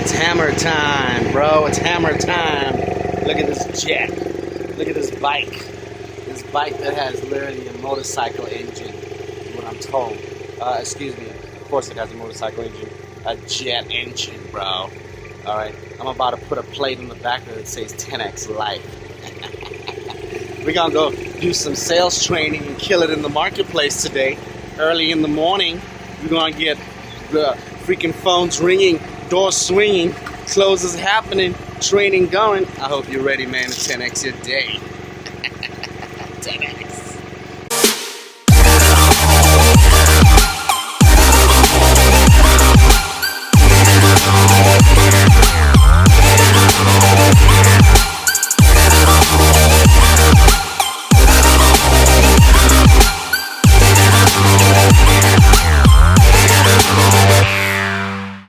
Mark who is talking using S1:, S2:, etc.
S1: It's hammer time, bro. It's hammer time. Look at this jet. Look at this bike. This bike that has literally a motorcycle engine, is what I'm told. Excuse me. Of course it has a motorcycle engine. A jet engine, bro. Alright, I'm about to put a plate on the back of it that says 10x life. We're gonna go do some sales training and kill it in the marketplace today. Early in the morning, we're gonna get the freaking phones ringing, doors swinging, closes happening, training going. I hope you're ready, man, to 10x your day. 10x.